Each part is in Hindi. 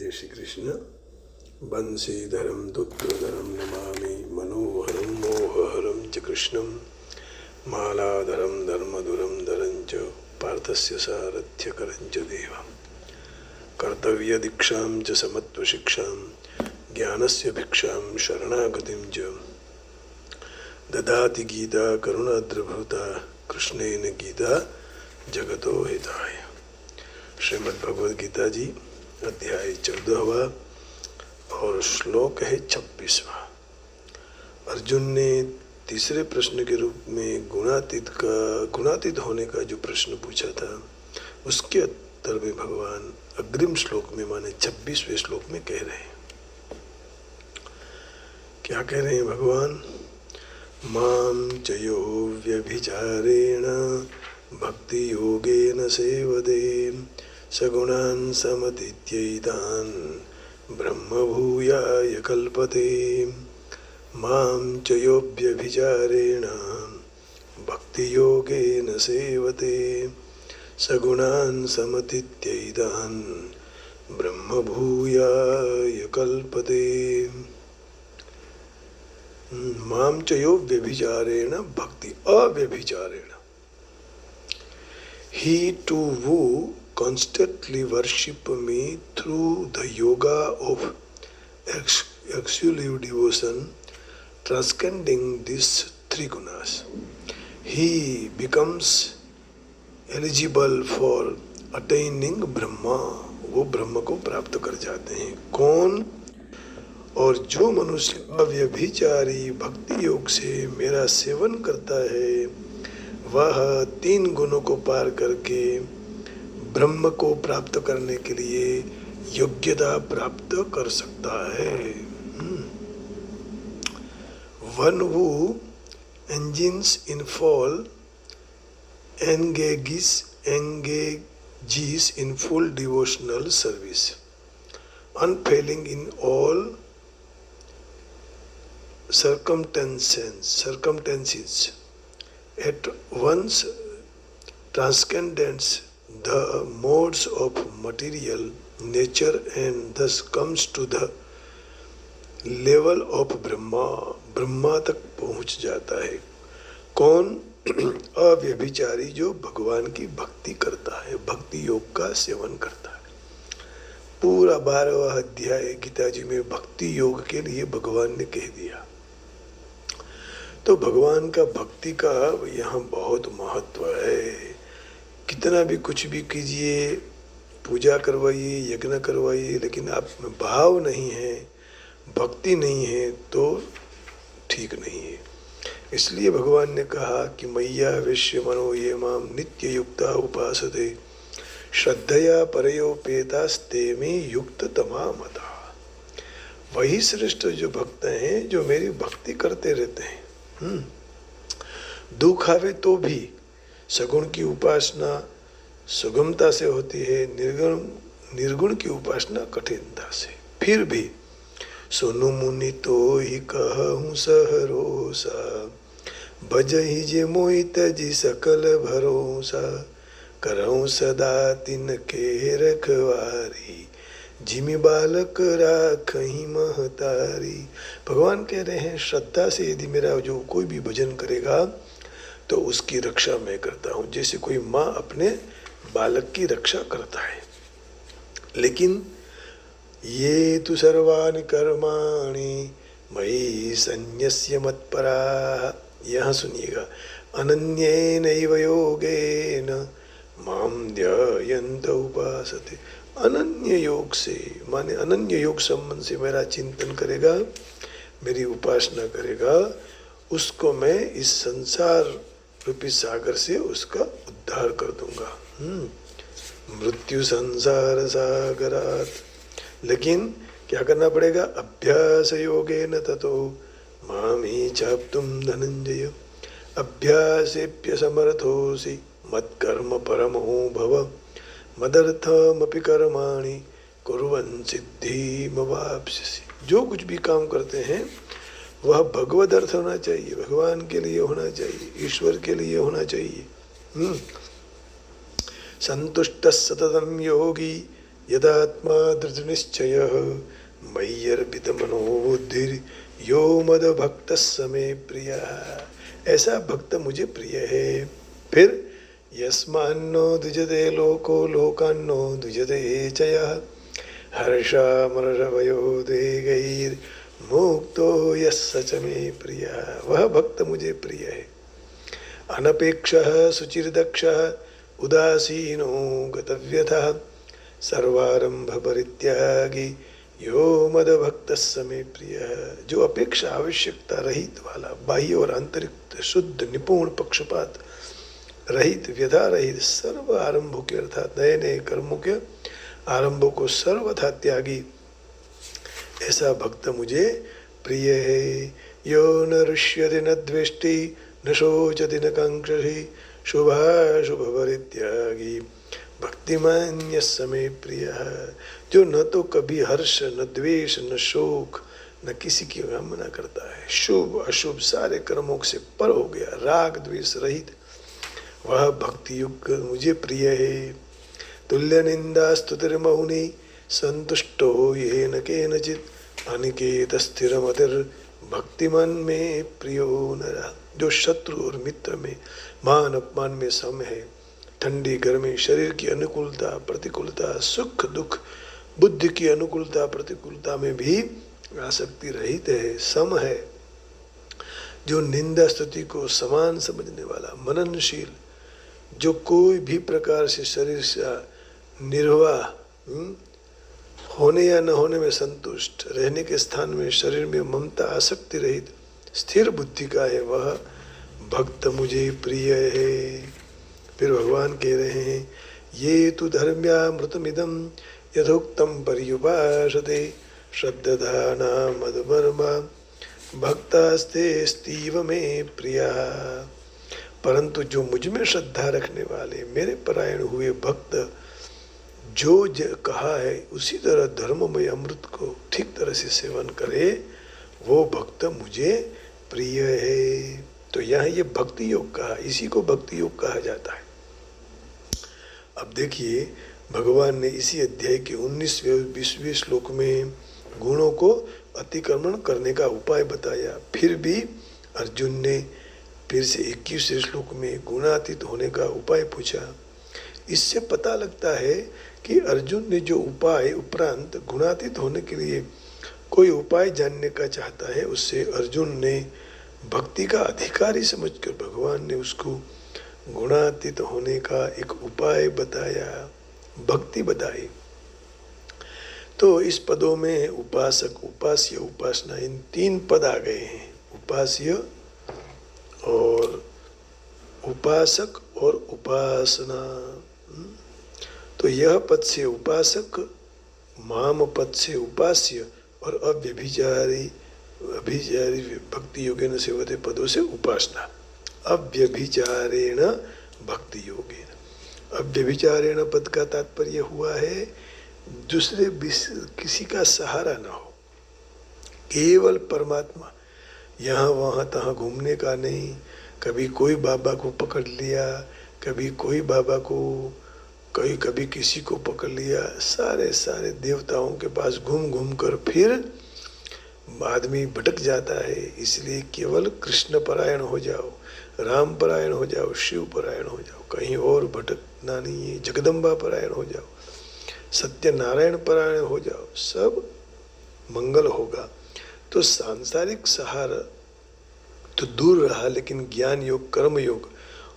जय श्री कृष्ण। बंशीधरं दुग्धधरं नमामि मनोहरं मोहहरं च कृष्णं मालाधरं धर्मधुरं धरं च पार्थस्य सारथ्यकरं च देवं कर्तव्यदीक्षां च समत्वशिक्षां ज्ञानस्य भिक्षां शरणागतिं च ददाति गीता करुणाद्रभृता कृष्णेन गीता जगतो हिताय। श्रीमद् भगवद गीता जी अध्याय 14वां और श्लोक है 26वां। अर्जुन ने तीसरे प्रश्न के रूप में गुणातीत होने का जो प्रश्न पूछा था, उसके उत्तर में भगवान अग्रिम श्लोक में माने 26वें श्लोक में कह रहे हैं। क्या कह रहे हैं भगवान? मां च यो व्यभिचारेण भक्ति योगेन सेवते सगुणान् समतीत्यैतान् ब्रह्म भूयाय कल्पते। मां च यो व्यभिचारेण भक्ति योगेन सेवते सगुणान् समतीत्यैतान् ब्रह्म भूयाय कल्पते। मां च यो व्यभिचारेण भक्ति अव्यभिचारेण, he too who constantly worship me through the yoga of exclusive devotion, transcending these three gunas, he becomes eligible for attaining Brahma। वो ब्रह्म को प्राप्त कर जाते हैं। कौन? और जो मनुष्य अव्यभिचारी भक्ति योग से मेरा सेवन करता है, वह 3 गुणों को पार करके ब्रह्म को प्राप्त करने के लिए योग्यता प्राप्त कर सकता है। One who engages in full devotional service, unfailing in all circumstances, at once transcends the modes of material nature and thus comes to the level of Brahma तक पहुंच जाता है। कौन? अव्यभिचारी, जो भगवान की भक्ति करता है, भक्ति योग का सेवन करता है। पूरा 12वां अध्याय गीता जी में भक्ति योग के लिए भगवान ने कह दिया। तो भगवान का भक्ति का यहाँ बहुत महत्व है। कितना भी कुछ भी कीजिए, पूजा करवाइए, यज्ञ करवाइए, लेकिन आप में भाव नहीं है, भक्ति नहीं है, तो ठीक नहीं है। इसलिए भगवान ने कहा कि मैया विश्व मनो ये माम नित्य युक्ता उपासते श्रद्धया परयोपेतास्ते में युक्त तमामता। वही श्रेष्ठ जो भक्त हैं, जो मेरी भक्ति करते रहते हैं। दुख आवे तो भी सगुण की उपासना सुगमता से होती है, निर्गुण की उपासना कठिनता से। फिर भी सुनु मुनि तो ही कहूँ सहरोसा, भजहि जे मोहित जी सकल भरोसा, करऊँ सदा तिन के रखवारी, जिमि बालक राखहि महतारी। भगवान कह रहे हैं, श्रद्धा से यदि मेरा जो कोई भी भजन करेगा तो उसकी रक्षा मैं करता हूँ, जैसे कोई माँ अपने बालक की रक्षा करता है। लेकिन ये तु सर्वाणि कर्माणि मयि संन्यस्य मत्परा, यहाँ सुनिएगा, अनन्येनैव योगेन मां ध्यायन्त उपासते। अनन्य योग से माने अनन्य योग संबंध से मेरा चिंतन करेगा, मेरी उपासना करेगा, उसको मैं इस संसार रूपी सागर से उसका उद्धार कर दूंगा। मृत्यु संसार सागरात। लेकिन क्या करना पड़ेगा? अभ्यास योगेन ततो मामी चाप्तुम धनंजय, अभ्यासेप्य समर्थोसि मत्कर्म परमो भव, मदर्थमपि कर्माणि कुर्वन् सिद्धिमवाप्स्यसि। जो कुछ भी काम करते हैं वह भगवद अर्थ होना चाहिए, भगवान के लिए होना चाहिए, ईश्वर के लिए होना चाहिए। संतुष्ट सततम योगी यदात्मा दृढ़निश्चयः मय्यर्पितमनो बुद्धिर् यो मद्भक्तः स मे प्रियः। ऐसा भक्त मुझे प्रिय है। फिर यस्मान्नो द्विजते लोको लोकान्नो द्विजते च यः हर्षामर्षभयोद्वेगैर्मुक्तो यः स च मे प्रियः। वह भक्त मुझे प्रिय है। अनपेक्षः शुचिर्दक्षः उदासीनो गतव्यथः सर्वारंभ परित्यागी यो मद्भक्तः स मे प्रियः। जो अपेक्षा आवश्यकता रहित वाला, बाह्य और आंतरिक शुद्ध निपुण पक्षपात रहित व्यथा रहित सर्व आरंभों के अर्थात नए नए कर्मों के आरंभों को सर्वथा त्यागी ऐसा भक्त मुझे प्रिय है। यो न रुष्यति न द्वेष्टि न शोचति न कांक्षति शुभाशुभ परित्यागी भक्तिमान यः स मे प्रियः। जो न तो कभी हर्ष न द्वेष न शोक न किसी की कामना करता है, शुभ अशुभ सारे कर्मों से पर हो गया, राग द्वेष रहित, वह भक्ति युक्त मुझे प्रिय है। तुल्य निंदा स्तुतिर्मौनी संतुष्टो येन केनचित् अनिकेत स्थिरमतिर् भक्तिमान में प्रियो नरः। जो शत्रु और मित्र में मान अपमान में सम है, ठंडी गर्मी शरीर की अनुकूलता प्रतिकूलता सुख दुख बुद्धि की अनुकूलता प्रतिकूलता में भी आसक्ति रहित है, सम है। जो निंदा स्तुति को समान समझने वाला मननशील, जो कोई भी प्रकार से शरीर से निर्वाह होने या न होने में संतुष्ट, रहने के स्थान में शरीर में ममता आसक्ति रहित स्थिर बुद्धि का है, वह भक्त मुझे प्रिय है। फिर भगवान कह रहे हैं ये तु धर्म्यामृतमिदं यथोक्तं पर्युपासते श्रद्धाना मदमर्मा भक्तास्ते स्तीव में प्रिया। परंतु जो मुझ में श्रद्धा रखने वाले मेरे परायण हुए भक्त जो कहा है उसी तरह धर्ममय अमृत को ठीक तरह से सेवन करे, वो भक्त मुझे प्रिय है। तो यहाँ ये भक्ति योग कहा, इसी को भक्ति योग कहा जाता है। अब देखिए भगवान ने इसी अध्याय के 19वें 20वें श्लोक में गुणों को अतिक्रमण करने का उपाय बताया। फिर भी अर्जुन ने फिर से 21वें श्लोक में गुणातीत होने का उपाय पूछा। इससे पता लगता है कि अर्जुन ने जो उपाय उपरांत गुणातीत होने के लिए कोई उपाय जानने का चाहता है, उससे अर्जुन ने भक्ति का अधिकारी समझकर भगवान ने उसको गुणातीत होने का एक उपाय बताया, भक्ति बताई। तो इस पदों में उपासक उपास्य उपासना इन 3 पद आ गए हैं, उपास्य और उपासक और उपासना। तो यह पद से उपासक, माम पद से उपास्य और अव्यभिचारी अभिचारी भक्ति योगेन सेवते पदों से उपासना। अव्यभिचारेण भक्ति योगेन, अव्यभिचारेण पद का तात्पर्य हुआ है दूसरे किसी का सहारा न हो, केवल परमात्मा, यहाँ वहाँ तहाँ घूमने का नहीं। कभी कोई बाबा को पकड़ लिया, कभी कोई बाबा को, कभी किसी को पकड़ लिया, सारे देवताओं के पास घूम घूम कर फिर आदमी भटक जाता है। इसलिए केवल कृष्ण परायण हो जाओ, राम परायण हो जाओ, शिव परायण हो जाओ, कहीं और भटकना नहीं है। जगदम्बा परायण हो जाओ, सत्यनारायण परायण हो जाओ, सब मंगल होगा। तो सांसारिक सहारा तो दूर रहा, लेकिन ज्ञान योग कर्म योग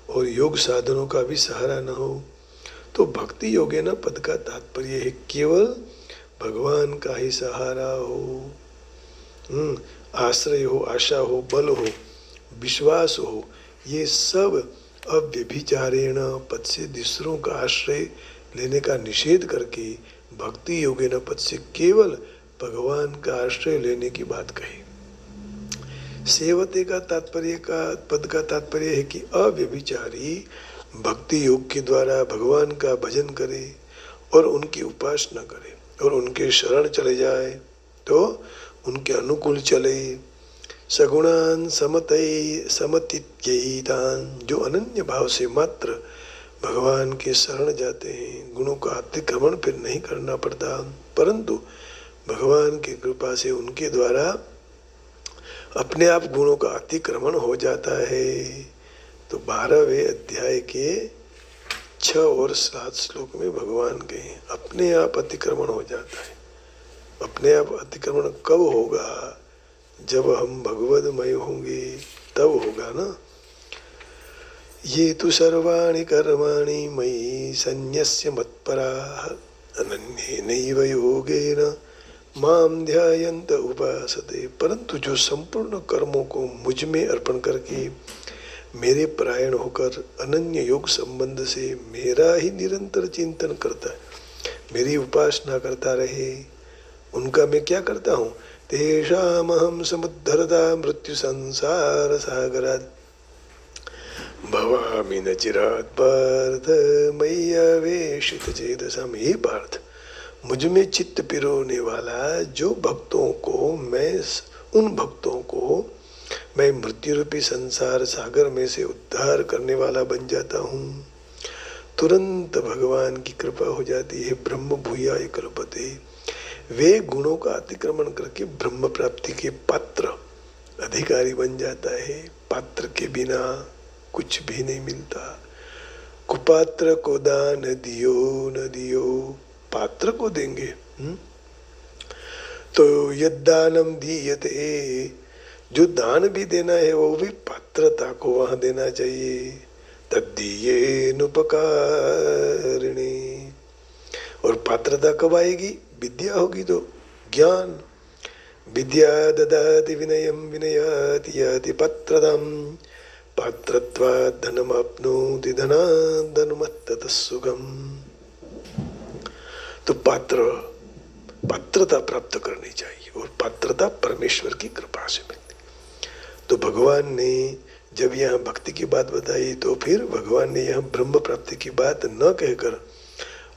और योग साधनों का भी सहारा न हो। तो भक्ति योगे न पद का तात्पर्य है केवल भगवान का ही सहारा हो, आश्रय हो, आशा हो, बल हो, विश्वास हो। ये सब अव्यभिचारेण पद से दूसरों का आश्रय लेने का निषेध करके भक्ति योगेन पद से केवल भगवान का आश्रय लेने की बात कही। सेवते का तात्पर्य का पद का तात्पर्य है कि अव्यभिचारी भक्ति योग के द्वारा भगवान का भजन करे और उनकी उपासना करे और उनके शरण चले जाए तो उनके अनुकूल चले। सगुणान समतित्यैतान, जो अनन्य भाव से मात्र भगवान के शरण जाते हैं, गुणों का अतिक्रमण फिर नहीं करना पड़ता, परंतु भगवान की कृपा से उनके द्वारा अपने आप गुणों का अतिक्रमण हो जाता है। तो 12वें अध्याय के 6 और 7 श्लोक में भगवान कहें अपने आप अतिक्रमण हो जाता है। अपने आप अतिक्रमण कब होगा? जब हम भगवदमय होंगे तब होगा ना। ये तो सर्वाणि कर्माणि मयि सन्न्यस्य मत्पराः अनन्येनैव योगेन माम ध्यायन्त उपासते। परंतु जो संपूर्ण कर्मों को मुझ में अर्पण करके मेरे परायण होकर अनन्य योग संबंध से मेरा ही निरंतर चिंतन करता है, मेरी उपासना करता रहे, उनका मैं क्या करता हूँ? तेषामहं समुद्धरता मृत्यु संसार सागरात् भवामि न चिरात् पार्थ मय्यावेशित चेतसाम्। हे पार्थ, मुझ में चित्त पिरोने वाला जो भक्तों को उन भक्तों को मैं मृत्यु रूपी संसार सागर में से उद्धार करने वाला बन जाता हूँ। तुरंत भगवान की कृपा हो जाती है। ब्रह्म भूयाय कल्पते। वे गुणों का अतिक्रमण करके ब्रह्म प्राप्ति के पात्र अधिकारी बन जाता है। पात्र के बिना कुछ भी नहीं मिलता। कुपात्र को दान दियो न दियो, पात्र को देंगे तो यद्दानम दीयते, जो दान भी देना है वो भी पात्रता को वहां देना चाहिए। तद्दीयेनुपकारिणी। और पात्रता कब आएगी? विद्या होगी तो। ज्ञान विद्या ददाति विनयम विनयाति याति पात्रताम पात्रत्वात् धनमाप्नोति धनात् धनमत्ततः सुखम्। तो पात्रता प्राप्त करनी चाहिए और पात्रता परमेश्वर की कृपा से मिलती। तो भगवान ने जब यहाँ भक्ति की बात बताई तो फिर भगवान ने यहाँ ब्रह्म प्राप्ति की बात न कहकर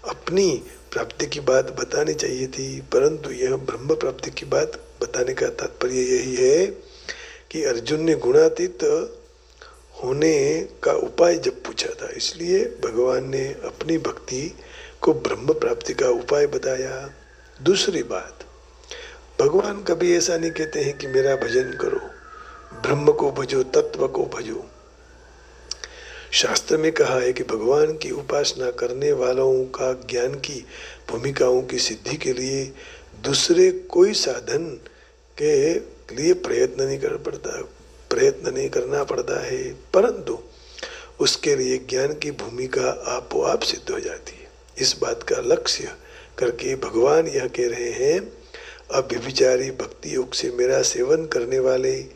अपनी प्राप्ति की बात बतानी चाहिए थी, परंतु यह ब्रह्म प्राप्ति की बात बताने का तात्पर्य यही है कि अर्जुन ने गुणातीत होने का उपाय जब पूछा था, इसलिए भगवान ने अपनी भक्ति को ब्रह्म प्राप्ति का उपाय बताया। दूसरी बात, भगवान कभी ऐसा नहीं कहते हैं कि मेरा भजन करो, ब्रह्म को भजो, तत्व को भजो। शास्त्र में कहा है कि भगवान की उपासना करने वालों का ज्ञान की भूमिकाओं की सिद्धि के लिए दूसरे कोई साधन के लिए प्रयत्न नहीं करना पड़ता है, परंतु उसके लिए ज्ञान की भूमिका आपो-आप सिद्ध हो जाती है। इस बात का लक्ष्य करके भगवान यह कह रहे हैं, अव्यभिचारी भक्ति योग से मेरा सेवन करने वाले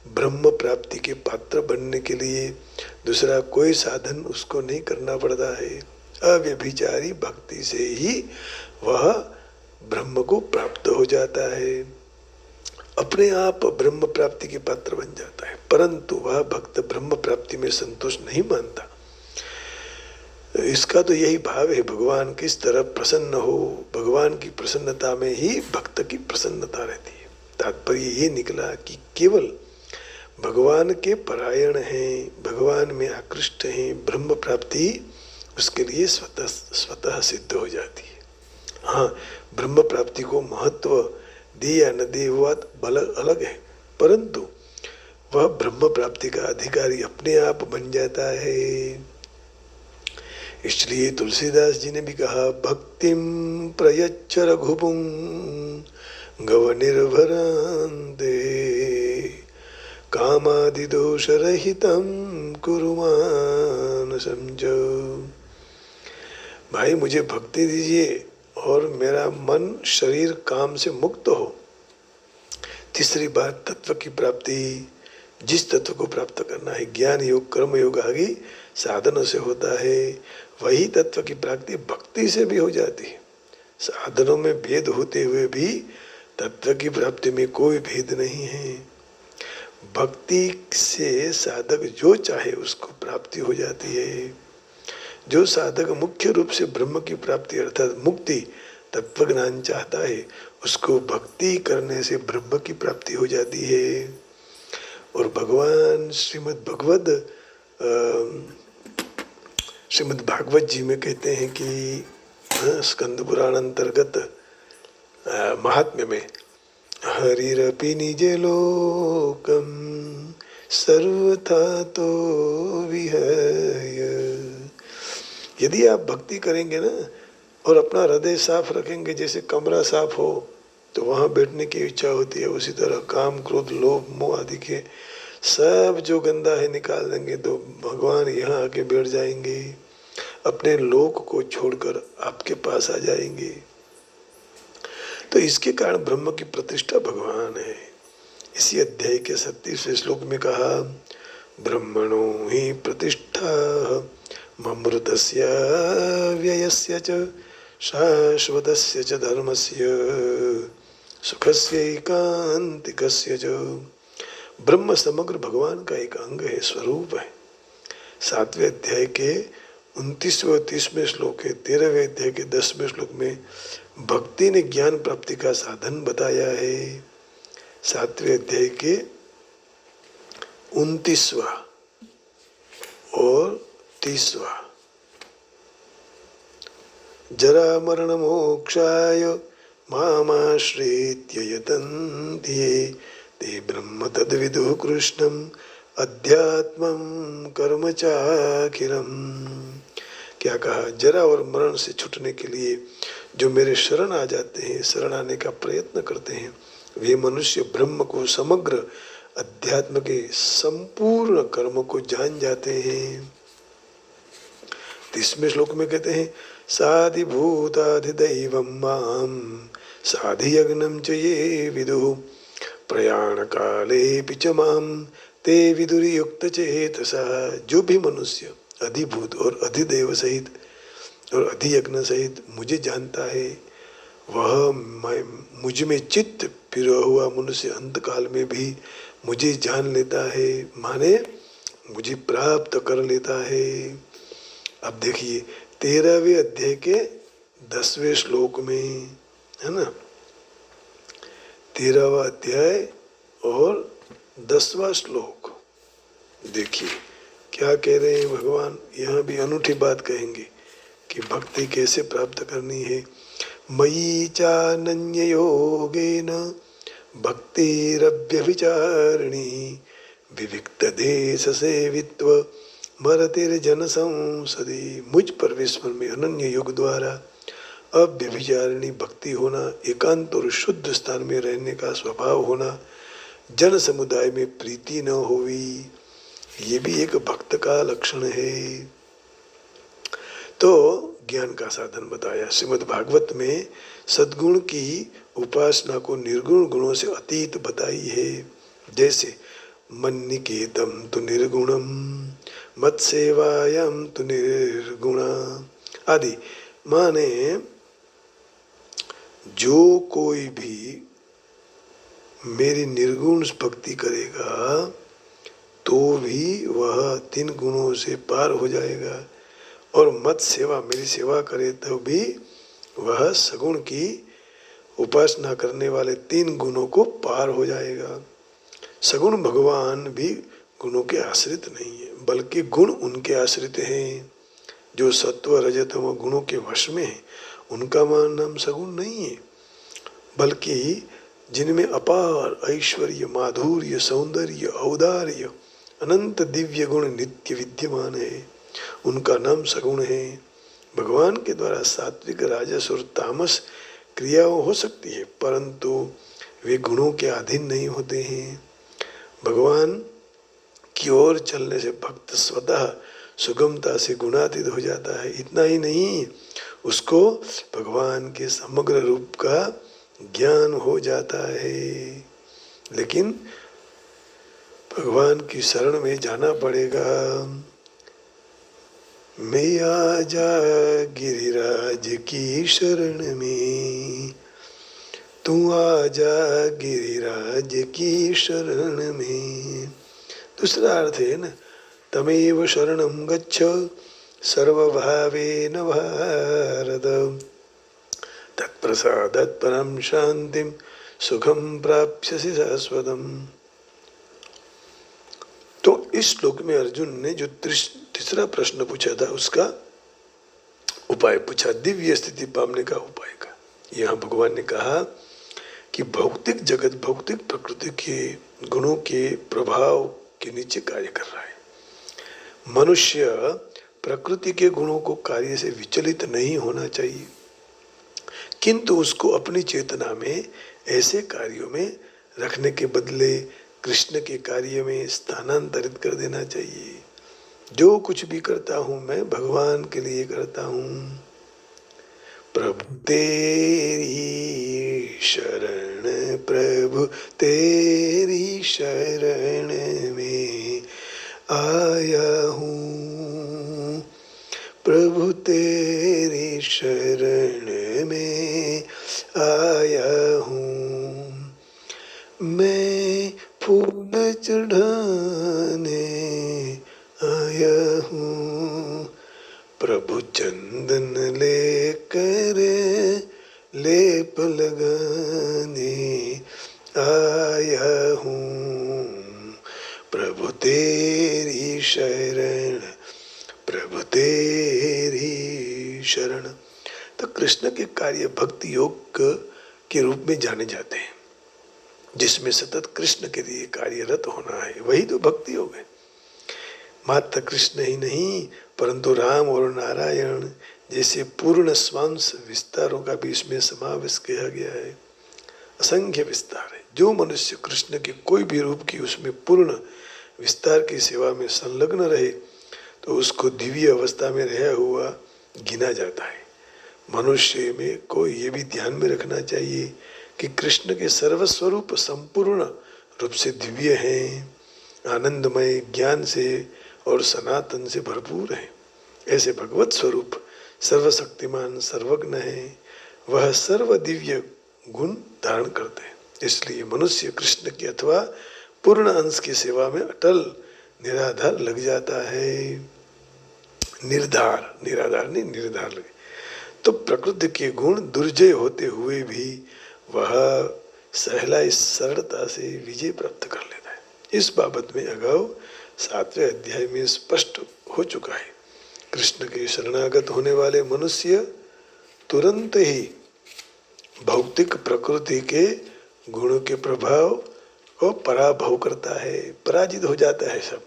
ब्रह्म प्राप्ति के पात्र बनने के लिए दूसरा कोई साधन उसको नहीं करना पड़ता है। अव्यभिचारी भक्ति से ही वह ब्रह्म को प्राप्त हो जाता है, अपने आप ब्रह्म प्राप्ति के पात्र बन जाता है। परंतु वह भक्त ब्रह्म प्राप्ति में संतोष नहीं मानता। इसका तो यही भाव है, भगवान किस तरह प्रसन्न हो, भगवान की प्रसन्नता में ही भक्त की प्रसन्नता रहती है। तात्पर्य ये निकला कि केवल भगवान के परायण हैं, भगवान में आकृष्ट हैं, ब्रह्म प्राप्ति उसके लिए स्वतः सिद्ध हो जाती है। हाँ, ब्रह्म प्राप्ति को महत्व दे या न दे वो बात अलग है, परंतु वह ब्रह्म प्राप्ति का अधिकारी अपने आप बन जाता है। इसलिए तुलसीदास जी ने भी कहा, भक्तिम प्रयच्छ रघुपुं गव निर्भरान्ते कामादि दोष रहितम कुरु मानसंजो। भाई मुझे भक्ति दीजिए और मेरा मन शरीर काम से मुक्त हो। तीसरी बात, तत्व की प्राप्ति, जिस तत्व को प्राप्त करना है, ज्ञान योग कर्म योग आदि साधनों से होता है, वही तत्व की प्राप्ति भक्ति से भी हो जाती है। साधनों में भेद होते हुए भी तत्व की प्राप्ति में कोई भेद नहीं है। भक्ति से साधक जो चाहे उसको प्राप्ति हो जाती है। जो साधक मुख्य रूप से ब्रह्म की प्राप्ति अर्थात मुक्ति तत्व ज्ञान चाहता है, उसको भक्ति करने से ब्रह्म की प्राप्ति हो जाती है। और भगवान श्रीमद् भगवद श्रीमद् भागवत जी में कहते हैं कि स्कंद पुराण अंतर्गत महात्म्य में हरिरपि निज लोकम सर्वथा तो विहय। यदि आप भक्ति करेंगे ना और अपना हृदय साफ रखेंगे, जैसे कमरा साफ हो तो वहाँ बैठने की इच्छा होती है, उसी तरह काम क्रोध लोभ मोह आदि के सब जो गंदा है निकाल देंगे तो भगवान यहाँ आके बैठ जाएंगे, अपने लोक को छोड़कर आपके पास आ जाएंगे। तो इसके कारण ब्रह्म की प्रतिष्ठा भगवान है। इसी अध्याय के 37वें श्लोक में कहा, ब्रह्मणो ही प्रतिष्ठा ममृतस्य व्ययस्य च शाश्वतस्य च धर्मस्य सुखस्य एकांतिकस्य च। ब्रह्म समग्र भगवान का एक अंग है, स्वरूप है। 7वें अध्याय के 29वें और 30वें श्लोक है। 13वें अध्याय के 10वें श्लोक में भक्ति ने ज्ञान प्राप्ति का साधन बताया है। 7वें अध्याय के 29वां और 30वां, जरा मरण मोक्षाय मामाश्रित्य यतन्ति ये ते ब्रह्म तद्विदुः कृष्णं अध्यात्मं कर्म चाखिलम्। क्या कहा, जरा और मरण से छूटने के लिए जो मेरे शरण आ जाते हैं, शरण आने का प्रयत्न करते हैं, वे मनुष्य ब्रह्म को समग्र अध्यात्म के संपूर्ण कर्म को जान जाते हैं। 30वें श्लोक में कहते हैं, साधिभूताधिदैवं मां साधियज्ञं च ये विदुः प्रयाण कालेऽपि च मां ते विदुर्युक्त चेतसा। जो भी मनुष्य अधिभूत और अधिदेव सहित और अधियज्ञ सहित मुझे जानता है, वह मुझ में चित्त पिरोया हुआ मनुष्य अंतकाल में भी मुझे जान लेता है, माने मुझे प्राप्त कर लेता है। अब देखिए 13वें अध्याय के 10वें श्लोक में है ना, 13वां अध्याय और 10वां श्लोक देखिए क्या कह रहे हैं भगवान। यहाँ भी अनूठी बात कहेंगे कि भक्ति कैसे प्राप्त करनी है। मयि चानन्य योगेन भक्तिरव्यभिचारिणी विविक्त देश सेवित्व मरतिर्जन संसदि। मुझ पर विस्मरण में अनन्य योग द्वारा अव्यभिचारिणी भक्ति होना, एकांत और शुद्ध स्थान में रहने का स्वभाव होना, जन समुदाय में प्रीति न होवी, ये भी एक भक्त का लक्षण है। तो ज्ञान का साधन बताया। श्रीमद् भागवत में सद्गुण की उपासना को निर्गुण गुणों से अतीत बताई है। जैसे मन्निकेतम तु निर्गुणम मत्सेवायम तु निर्गुणा आदि। माने जो कोई भी मेरी निर्गुण भक्ति करेगा तो भी वह 3 गुणों से पार हो जाएगा, और मत सेवा मेरी सेवा करे तो भी वह सगुण की उपासना करने वाले 3 गुणों को पार हो जाएगा। सगुण भगवान भी गुणों के आश्रित नहीं है, बल्कि गुण उनके आश्रित हैं। जो सत्व रजतम गुणों के वश में है उनका नाम सगुण नहीं है, बल्कि जिनमें अपार ऐश्वर्य माधुर्य सौंदर्य औदार्य अनंत दिव्य गुण नित्य विद्यमान है, उनका नाम सगुण है। भगवान के द्वारा सात्विक राजस और तामस क्रियाओं हो सकती है, परंतु वे गुणों के अधीन नहीं होते हैं। भगवान की ओर चलने से भक्त स्वतः सुगमता से गुणातीत हो जाता है। इतना ही नहीं, उसको भगवान के समग्र रूप का ज्ञान हो जाता है। लेकिन भगवान की शरण में जाना पड़ेगा। मैं आजा गिरिराज की शरण में, तू आजा गिरिराज की शरण में। दूसरा अर्थ है ना, तमेव शरणं गच्छ सर्वभावेन भारत तत्प्रसादात् परं शांतिं सुखम प्राप्स्यसि शाश्वतम्। तो इस श्लोक में अर्जुन ने जो तीसरा प्रश्न पूछा था उसका उपाय पूछा, दिव्य स्थिति पाने का उपाय का। यहाँ भगवान ने कहा कि भौतिक जगत भौतिक प्रकृति के गुणों के प्रभाव के नीचे कार्य कर रहा है। मनुष्य प्रकृति के गुणों को कार्य से विचलित नहीं होना चाहिए, किंतु उसको अपनी चेतना में ऐसे कार्यों में रखने के बदले कृष्ण के कार्य में स्थानांतरित कर देना चाहिए। जो कुछ भी करता हूं मैं भगवान के लिए करता हूं। प्रभु तेरी शरण, प्रभु तेरी शरण में आया हूँ, प्रभु तेरी शरण में आया हूँ। मैं फूल चढ़ाने आया हूँ, प्रभु चंदन लेकर लेप लगाने आया हूँ, प्रभु तेरी शरण, प्रभु तेरी शरण। तो कृष्ण के कार्य भक्ति योग के रूप में जाने जाते हैं, जिसमें सतत कृष्ण के लिए कार्यरत होना है, वही तो भक्ति योग है। मात्र कृष्ण ही नहीं परंतु राम और नारायण जैसे पूर्ण स्वांश विस्तारों का भी इसमें समावेश किया गया है। असंख्य विस्तार है। जो मनुष्य कृष्ण के कोई भी रूप की उसमें पूर्ण विस्तार की सेवा में संलग्न रहे तो उसको दिव्य अवस्था में रहा हुआ गिना जाता है। मनुष्य में को ये भी ध्यान में रखना चाहिए कि कृष्ण के सर्वस्वरूप संपूर्ण रूप से दिव्य हैं, आनंदमय, ज्ञान से और सनातन से भरपूर है। ऐसे भगवत स्वरूप सर्वशक्तिमान सर्वज्ञ है, वह सर्व दिव्य गुण धारण करते हैं। इसलिए मनुष्य कृष्ण की अथवा पूर्ण अंश की सेवा में अटल निराधार लग जाता है। निराधार नहीं, निर्धार लगे। तो प्रकृति के गुण दुर्जय होते हुए भी वह सहला सरलता से विजय प्राप्त कर लेता है। इस बाबत में अगाऊ 7वें अध्याय में स्पष्ट हो चुका है। कृष्ण के शरणागत होने वाले मनुष्य तुरंत ही भौतिक प्रकृति के गुणों के प्रभाव को पराभव करता है, पराजित हो जाता है सब।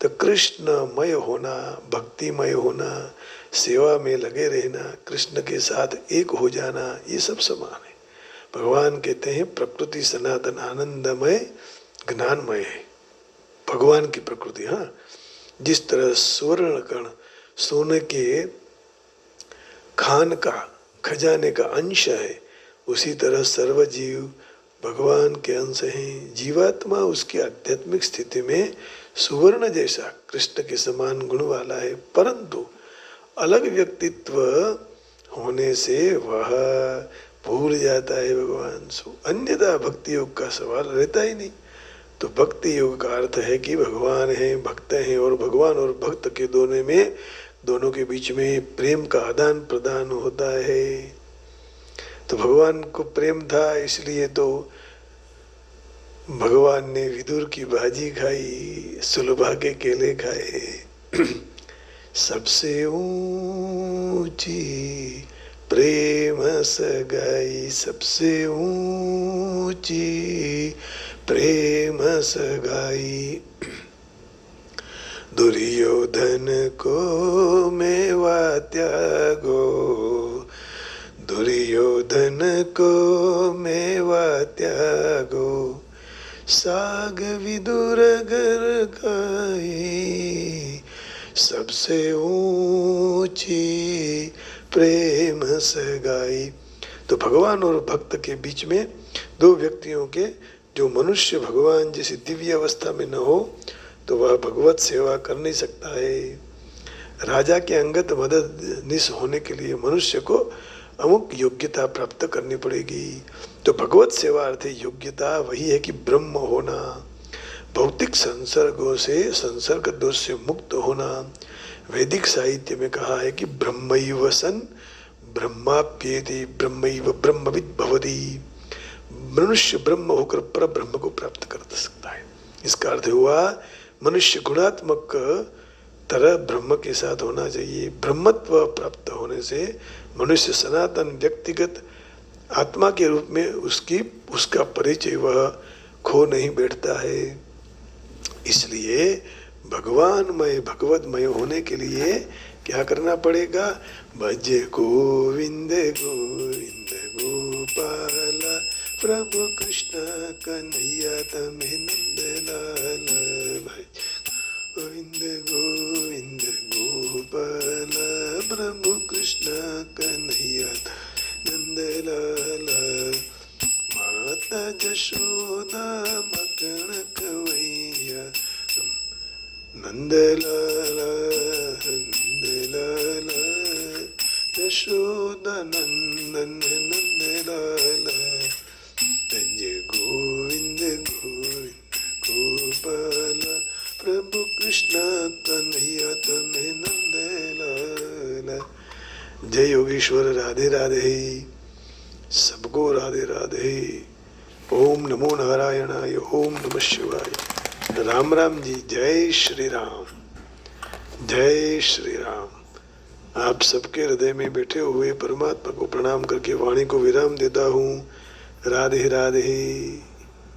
तो कृष्णमय होना, भक्तिमय होना, सेवा में लगे रहना, कृष्ण के साथ एक हो जाना, ये सब समान है। भगवान कहते हैं प्रकृति सनातन आनंदमय ज्ञानमय है। भगवान की प्रकृति, हाँ, जिस तरह स्वर्ण कण सोने के खान का खजाने का अंश है, उसी तरह सर्व जीव भगवान के अंश हैं। जीवात्मा उसकी आध्यात्मिक स्थिति में सुवर्ण जैसा कृष्ण के समान गुण वाला है, परंतु अलग व्यक्तित्व होने से वह भूल जाता है भगवान से। अन्यथा भक्ति योग का सवाल रहता ही नहीं। तो भक्ति योग का अर्थ है कि भगवान है, भक्त हैं, और भगवान और भक्त के दोनों के बीच में प्रेम का आदान प्रदान होता है। तो भगवान को प्रेम था, इसलिए तो भगवान ने विदुर की भाजी खाई, सुलभा के केले खाए। सबसे ऊंची प्रेम सगाई, सबसे ऊंची प्रेम सगाई, दुर्योधन को मेवा त्यागो, दुर्योधन को मेवा त्यागो, साग विदुर घर खाई, सबसे ऊंची प्रेम सगाई। तो भगवान और भक्त के बीच में दो व्यक्तियों के, जो मनुष्य भगवान जैसी दिव्य अवस्था में न हो तो वह भगवत सेवा कर नहीं सकता है। राजा के अंगत मददनीश होने के लिए मनुष्य को अमुक योग्यता प्राप्त करनी पड़ेगी। तो भगवत सेवा अर्थ योग्यता वही है कि ब्रह्म होना, भौतिक संसर्ग दोष से मुक्त होना। वैदिक साहित्य में कहा है कि ब्रह्मैव सन् ब्रह्माप्येति, ब्रह्मैव ब्रह्मविद् भवति। मनुष्य ब्रह्म होकर पर ब्रह्म को प्राप्त कर सकता है। इसका अर्थ हुआ मनुष्य गुणात्मक तरह ब्रह्म के साथ होना चाहिए। ब्रह्मत्व प्राप्त होने से मनुष्य सनातन व्यक्तिगत आत्मा के रूप में उसका परिचय वह खो नहीं बैठता है। इसलिए भगवानमय भगवतमय होने के लिए क्या करना पड़ेगा? भजे गोविंद गोविंद गोपाल प्रभु कृष्ण कन्हैया तमें नंदलाल। गोविंद गोविंद गोपाल प्रभु कृष्ण कन्हैया नंदलाल। माता जशोदा मकन कवैया नंदलाल नंदलाल। यशोदा नंदन नंदलाल। जय गोविंद गोविंद गोपाल प्रभु कृष्ण कन्हैया तमें नंदलाल। जय योगीश्वर। राधे राधे। सबको राधे राधे। ओम नमो नारायणाय। ओम नमः शिवाय। राम राम जी। जय श्री राम। जय श्री राम। आप सबके हृदय में बैठे हुए परमात्मा को प्रणाम करके वाणी को विराम देता हूँ। राधे राधे।